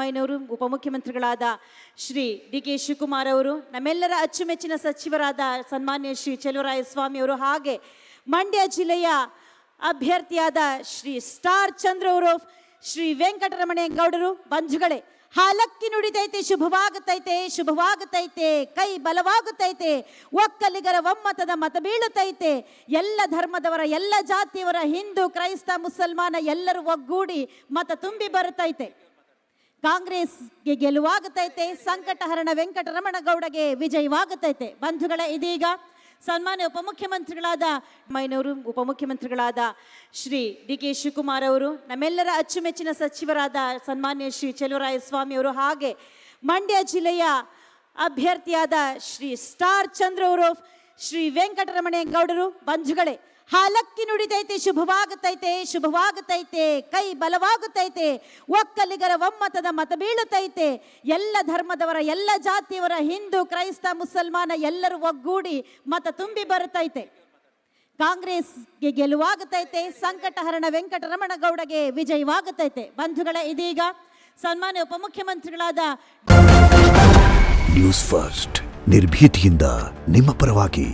ಮೈನವರು ಉಪಮುಖ್ಯಮಂತ್ರಿಗಳಾದ ಶ್ರೀ ಡಿ.ಕೆ. ಶಿವಕುಮಾರ್ ಅವರು, ನಮ್ಮೆಲ್ಲರ ಅಚ್ಚುಮೆಚ್ಚಿನ ಸಚಿವರಾದ ಸನ್ಮಾನ್ಯ ಶ್ರೀ ಚೆಲುವರಾಯಸ್ವಾಮಿ ಅವರು, ಹಾಗೆ ಮಂಡ್ಯ ಜಿಲ್ಲೆಯ ಅಭ್ಯರ್ಥಿಯಾದ ಶ್ರೀ ಸ್ಟಾರ್ ಚಂದ್ರ ಅವರು, ಶ್ರೀ ವೆಂಕಟರಮಣೇಗೌಡರು, ಬಂಧುಗಳೇ, ಹಾಲಕ್ಕಿ ನುಡಿತೈತೆ ಶುಭವಾಗುತ್ತೈತೆ, ಶುಭವಾಗುತ್ತೈತೆ, ಕೈ ಬಲವಾಗುತ್ತೈತೆ, ಒಕ್ಕಲಿಗರ ಒಮ್ಮತದ ಮತ ಬೀಳುತ್ತೈತೆ, ಎಲ್ಲ ಧರ್ಮದವರ ಎಲ್ಲ ಜಾತಿಯವರ ಹಿಂದೂ ಕ್ರೈಸ್ತ ಮುಸಲ್ಮಾನ ಎಲ್ಲರೂ ಒಗ್ಗೂಡಿ ಮತ ತುಂಬಿ ಬರುತ್ತೈತೆ. ಕಾಂಗ್ರೆಸ್ಗೆ ಗೆಲುವಾಗುತ್ತೈತೆ, ಸಂಕಟಹರಣ ವೆಂಕಟರಮಣಗೌಡಗೆ ವಿಜಯವಾಗುತ್ತೈತೆ. ಬಂಧುಗಳೇ, ಇದೀಗ ಸನ್ಮಾನ್ಯ ಉಪಮುಖ್ಯಮಂತ್ರಿಗಳಾದ ಮೈನವರು ಉಪಮುಖ್ಯಮಂತ್ರಿಗಳಾದ ಶ್ರೀ ಡಿ.ಕೆ. ಶಿವಕುಮಾರ್ ಅವರು, ನಮ್ಮೆಲ್ಲರ ಅಚ್ಚುಮೆಚ್ಚಿನ ಸಚಿವರಾದ ಸನ್ಮಾನ್ಯ ಶ್ರೀ ಚೆಲುವರಾಯಸ್ವಾಮಿ ಅವರು, ಹಾಗೆ ಮಂಡ್ಯ ಜಿಲ್ಲೆಯ ಅಭ್ಯರ್ಥಿಯಾದ ಶ್ರೀ ಸ್ಟಾರ್ ಚಂದ್ರ ಅವರು, ಶ್ರೀ ವೆಂಕಟರಮಣೇಗೌಡರು, ಬಂಧುಗಳೇ, ಹಾಲಕ್ಕಿ ನುಡಿತೈತೆ ಶುಭವಾಗುತ್ತೈತೆ, ಶುಭವಾಗುತ್ತೈತೆ, ಕೈ ಬಲವಾಗುತ್ತೈತೆ, ಒಕ್ಕಲಿಗರ ಒಮ್ಮತದ ಮತ ಬೀಳುತ್ತೈತೆ, ಎಲ್ಲ ಧರ್ಮದವರ ಎಲ್ಲ ಜಾತಿಯವರ ಹಿಂದೂ ಕ್ರೈಸ್ತ ಮುಸಲ್ಮಾನ ಎಲ್ಲರೂ ಒಗ್ಗೂಡಿ ಮತ ತುಂಬಿ ಬರುತ್ತೈತೆ. ಕಾಂಗ್ರೆಸ್ಗೆ ಗೆಲುವಾಗುತ್ತೈತೆ, ಸಂಕಟಹರಣ ವೆಂಕಟರಮಣಗೌಡಗೆ ವಿಜಯವಾಗುತ್ತೈತೆ. ಬಂಧುಗಳೇ, ಇದೀಗ ಸನ್ಮಾನ್ಯ ಉಪಮುಖ್ಯಮಂತ್ರಿಗಳಾದ ನ್ಯೂಸ್ ಫಸ್ಟ್ ನಿರ್ಭೀತಿಯಿಂದ ನಿಮ್ಮ ಪರವಾಗಿ.